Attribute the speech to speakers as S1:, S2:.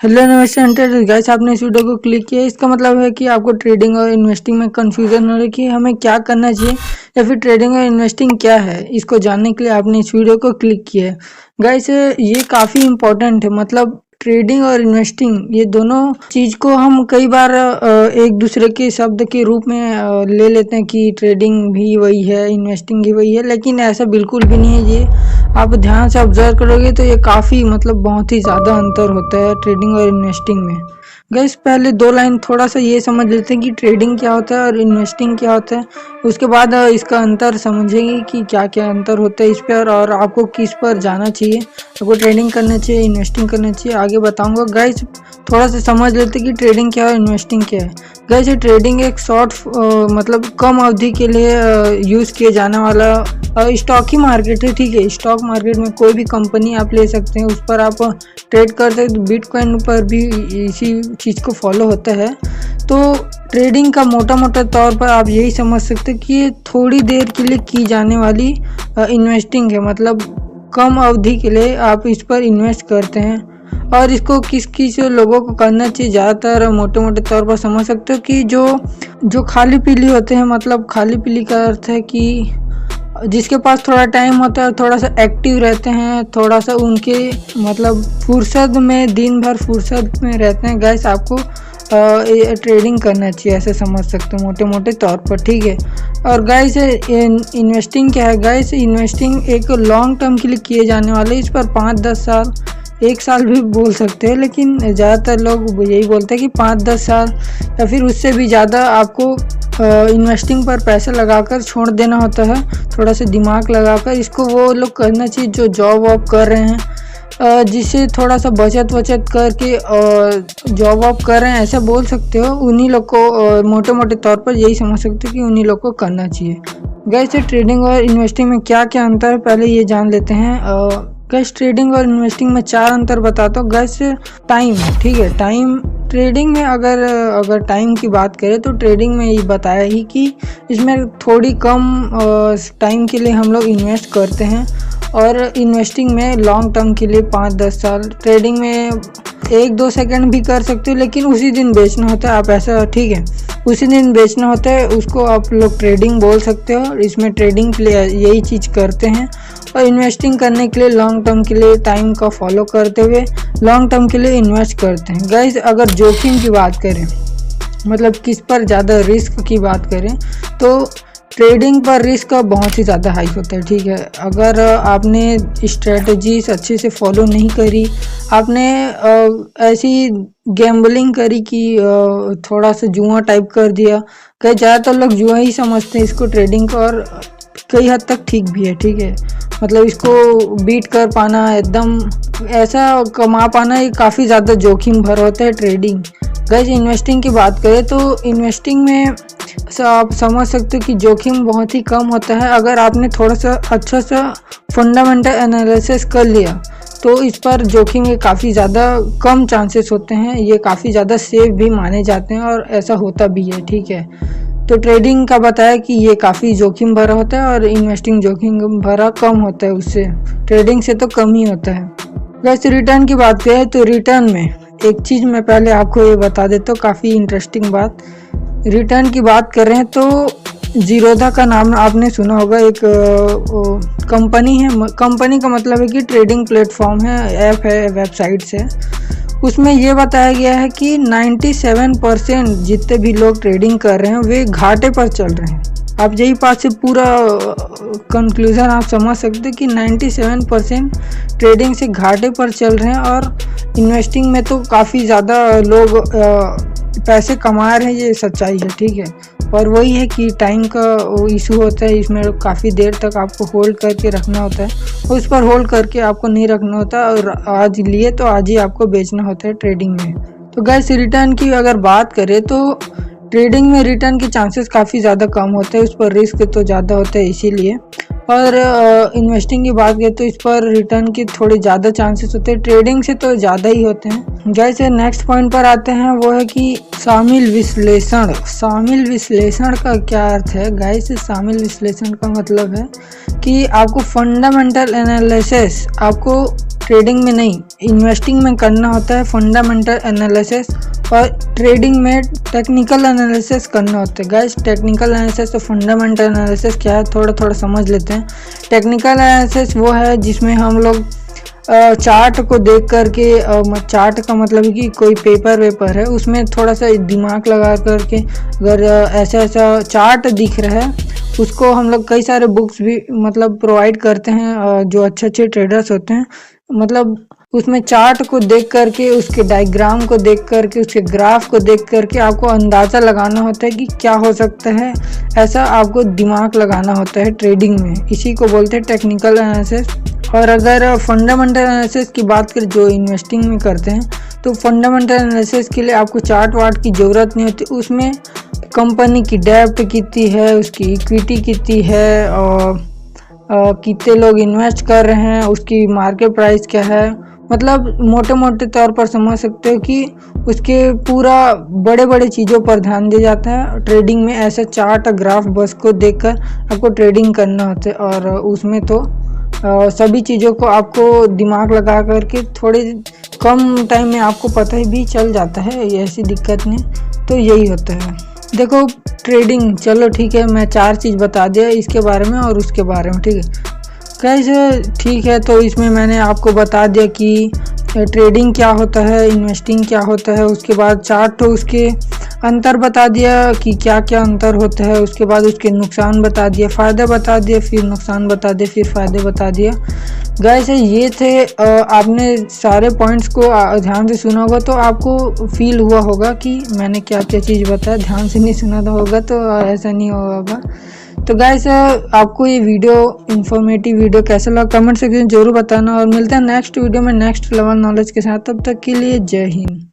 S1: Hello नमस्ते enter guys, आपने इस वीडियो को क्लिक किया। इसका मतलब है कि आपको ट्रेडिंग और इन्वेस्टिंग में कंफ्यूजन हो रही है कि हमें क्या करना चाहिए या फिर ट्रेडिंग और इन्वेस्टिंग क्या है। इसको जानने के लिए आपने इस वीडियो को क्लिक किया है। गाइस ये काफ़ी इम्पोर्टेंट है। मतलब ट्रेडिंग और इन्वेस्टिंग ये दोनों चीज़ को हम कई बार एक दूसरे के शब्द के रूप में ले लेते हैं कि ट्रेडिंग भी वही है, इन्वेस्टिंग भी वही है, लेकिन ऐसा बिल्कुल भी नहीं है। ये आप ध्यान से ऑब्जर्व करोगे तो ये काफ़ी बहुत ही ज़्यादा अंतर होता है ट्रेडिंग और इन्वेस्टिंग में। गाइस पहले दो लाइन थोड़ा सा ये समझ लेते हैं कि ट्रेडिंग क्या होता है और इन्वेस्टिंग क्या होता है। उसके बाद इसका अंतर समझेंगे कि क्या क्या अंतर होता है इस पर और आपको किस पर जाना चाहिए। आपको ट्रेडिंग करना चाहिए, इन्वेस्टिंग करना चाहिए, आगे बताऊंगा। गाइस थोड़ा सा समझ लेते हैं कि ट्रेडिंग क्या है और इन्वेस्टिंग क्या है। गाइस ये ट्रेडिंग एक शॉर्ट मतलब कम अवधि के लिए यूज़ किए जाने वाला स्टॉक ही मार्केट है। ठीक है, स्टॉक मार्केट में कोई भी कंपनी आप ले सकते हैं, उस पर आप ट्रेड करते हैं। तो बिटकॉइन पर भी इसी चीज़ को फॉलो होता है। तो ट्रेडिंग का मोटा तौर पर आप यही समझ सकते हैं कि ये थोड़ी देर के लिए की जाने वाली इन्वेस्टिंग है। मतलब कम अवधि के लिए आप इस पर इन्वेस्ट करते हैं और इसको किस किस लोगों को करना चाहिए। ज़्यादातर मोटे तौर पर समझ सकते हो कि जो खाली पीली होते हैं। मतलब खाली पीली का अर्थ है कि जिसके पास थोड़ा टाइम होता है, थोड़ा सा एक्टिव रहते हैं, थोड़ा सा उनके मतलब फुर्सत में, दिन भर फुर्सत में रहते हैं। गैस आपको ट्रेडिंग करना चाहिए, ऐसे समझ सकते हो मोटे तौर पर। ठीक है, और गाइस इन्वेस्टिंग क्या है। गाइस इन्वेस्टिंग एक लॉन्ग टर्म के लिए किए जाने वाले, इस पर 5-10 साल, 1 साल भी बोल सकते हैं, लेकिन ज़्यादातर लोग यही बोलते हैं कि 5-10 साल या फिर उससे भी ज़्यादा आपको इन्वेस्टिंग पर पैसा लगाकर छोड़ देना होता है। थोड़ा सा दिमाग लगाकर इसको वो लोग करना चाहिए जो जॉब वॉब कर रहे हैं, जिससे थोड़ा सा बचत करके जॉब वॉब कर रहे हैं, ऐसा बोल सकते हो। उन्हीं लोग को मोटे तौर पर यही समझ सकते हो कि उन्हीं लोग को करना चाहिए। गैस ट्रेडिंग और इन्वेस्टिंग में क्या क्या अंतर है पहले ये जान लेते हैं। गैस ट्रेडिंग और इन्वेस्टिंग में 4 अंतर बताता हूँ। गैस टाइम, ठीक है, टाइम ट्रेडिंग में अगर टाइम की बात करें तो ट्रेडिंग में ये बताया ही कि इसमें थोड़ी कम टाइम के लिए हम लोग इन्वेस्ट करते हैं और इन्वेस्टिंग में लॉन्ग टर्म के लिए 5-10 साल। ट्रेडिंग में 1-2 सेकंड भी कर सकते हो, लेकिन उसी दिन बेचना होता है आप, ऐसा। ठीक है, उसी दिन बेचना होता है, उसको आप लोग ट्रेडिंग बोल सकते हो। इसमें ट्रेडिंग के लिए यही चीज़ करते हैं और इन्वेस्टिंग करने के लिए लॉन्ग टर्म के लिए टाइम का फॉलो करते हुए लॉन्ग टर्म के लिए इन्वेस्ट करते हैं। गाइस अगर जोखिम की बात करें, मतलब किस पर ज़्यादा रिस्क की बात करें, तो ट्रेडिंग पर रिस्क बहुत ही ज़्यादा हाई होता है। ठीक है, अगर आपने स्ट्रेटजीज अच्छे से फॉलो नहीं करी, आपने ऐसी गैम्बलिंग करी कि थोड़ा सा जुआ टाइप कर दिया। कई ज़्यादातर लोग जुआ ही समझते हैं इसको, ट्रेडिंग को, और कई हद तक ठीक भी है। ठीक है, मतलब इसको बीट कर पाना, एकदम ऐसा कमा पाना, ये काफ़ी ज़्यादा जोखिम भरा होता है ट्रेडिंग। गाइस इन्वेस्टिंग की बात करें तो इन्वेस्टिंग में आप समझ सकते हो कि जोखिम बहुत ही कम होता है। अगर आपने थोड़ा सा अच्छा सा फंडामेंटल एनालिसिस कर लिया तो इस पर जोखिम के काफ़ी ज़्यादा कम चांसेस होते हैं। ये काफ़ी ज़्यादा सेफ भी माने जाते हैं और ऐसा होता भी है। ठीक है, तो ट्रेडिंग का बताया कि ये काफ़ी जोखिम भरा होता है और इन्वेस्टिंग जोखिम भरा कम होता है, उससे ट्रेडिंग से तो कम ही होता है। वैसे रिटर्न की बात करें तो रिटर्न में एक चीज़ मैं पहले आपको ये बता देता हूँ, काफ़ी इंटरेस्टिंग बात। रिटर्न की बात कर रहे हैं तो जीरोधा का नाम आपने सुना होगा। एक कंपनी है, कंपनी का मतलब है कि ट्रेडिंग प्लेटफॉर्म है, ऐप है, वेबसाइट्स है। उसमें ये बताया गया है कि 97% जितने भी लोग ट्रेडिंग कर रहे हैं वे घाटे पर चल रहे हैं। आप यही बात से पूरा कंक्लूजन आप समझ सकते हैं कि 97% ट्रेडिंग से घाटे पर चल रहे हैं और इन्वेस्टिंग में तो काफ़ी ज़्यादा लोग पैसे कमा रहे हैं, ये सच्चाई है। ठीक है, और वही है कि टाइम का इशू होता है, इसमें काफ़ी देर तक आपको होल्ड करके रखना होता है। उस पर होल्ड करके आपको नहीं रखना होता और आज लिए तो आज ही आपको बेचना होता है ट्रेडिंग में। तो गैस रिटर्न की अगर बात करें तो ट्रेडिंग में रिटर्न के चांसेस काफ़ी ज़्यादा कम होते हैं, उस पर रिस्क तो ज़्यादा होता है। इसीलिए और इन्वेस्टिंग की बात करें तो इस पर रिटर्न की थोड़ी ज़्यादा चांसेस होते हैं, ट्रेडिंग से तो ज़्यादा ही होते हैं। जैसे नेक्स्ट पॉइंट पर आते हैं, वो है कि शामिल विश्लेषण। शामिल विश्लेषण का क्या अर्थ है गाइस? शामिल विश्लेषण का मतलब है कि आपको फंडामेंटल एनालिसिस, आपको ट्रेडिंग में नहीं इन्वेस्टिंग में करना होता है फंडामेंटल एनालिसिस, और ट्रेडिंग में टेक्निकल एनालिसिस करना होता है। गाइस टेक्निकल एनालिसिस और फंडामेंटल एनालिसिस क्या है थोड़ा थोड़ा समझ लेते हैं। टेक्निकल एनालिसिस वो है जिसमें हम लोग चार्ट को देख करके, चार्ट का मतलब है कि कोई पेपर वेपर है उसमें थोड़ा सा दिमाग लगा करके, अगर ऐसा ऐसा चार्ट दिख रहा है उसको हम लोग कई सारे बुक्स भी मतलब प्रोवाइड करते हैं जो अच्छे अच्छे ट्रेडर्स होते हैं, मतलब उसमें चार्ट को देख करके, उसके डायग्राम को देख करके, उसके ग्राफ को देख करके आपको अंदाज़ा लगाना होता है कि क्या हो सकता है। ऐसा आपको दिमाग लगाना होता है ट्रेडिंग में, इसी को बोलते हैं टेक्निकल एनालिसिस। और अगर फंडामेंटल एनालिसिस की बात करें जो इन्वेस्टिंग में करते हैं, तो फंडामेंटल एनालिसिस के लिए आपको चार्ट वार्ट की ज़रूरत नहीं होती। उसमें कंपनी की डेब्ट कितनी है, उसकी इक्विटी कितनी है, और कितने लोग इन्वेस्ट कर रहे हैं, उसकी मार्केट प्राइस क्या है, मतलब मोटे मोटे तौर पर समझ सकते हो कि उसके पूरा बड़े बड़े चीज़ों पर ध्यान दिया जाता है। ट्रेडिंग में ऐसे चार्ट ग्राफ बस को देखकर आपको ट्रेडिंग करना होता है, और उसमें तो सभी चीज़ों को आपको दिमाग लगा करके थोड़े कम टाइम में आपको पता ही भी चल जाता है, ऐसी दिक्कत नहीं। तो यही होता है। देखो ट्रेडिंग, चलो ठीक है, मैं 4 चीज़ बता दिया इसके बारे में और उसके बारे में, ठीक है कैसे, ठीक है। तो इसमें मैंने आपको बता दिया कि ट्रेडिंग क्या होता है, इन्वेस्टिंग क्या होता है, उसके बाद चार्ट तो उसके अंतर बता दिया कि क्या क्या अंतर होता है, उसके बाद उसके नुकसान बता दिया, फ़ायदे बता दिए, फिर नुकसान बता दिए, फिर फ़ायदे बता दिया। गाइस ये थे, आपने सारे पॉइंट्स को ध्यान से सुना होगा तो आपको फील हुआ होगा कि मैंने क्या क्या चीज़ बताया। ध्यान से नहीं सुना होगा तो ऐसा नहीं होगा। तो गाइस आपको ये वीडियो इन्फॉर्मेटिव वीडियो कैसा लगा कमेंट सेक्शन जरूर बताना, और मिलते हैं नेक्स्ट वीडियो में नेक्स्ट लेवल नॉलेज के साथ। तब तक के लिए जय हिंद।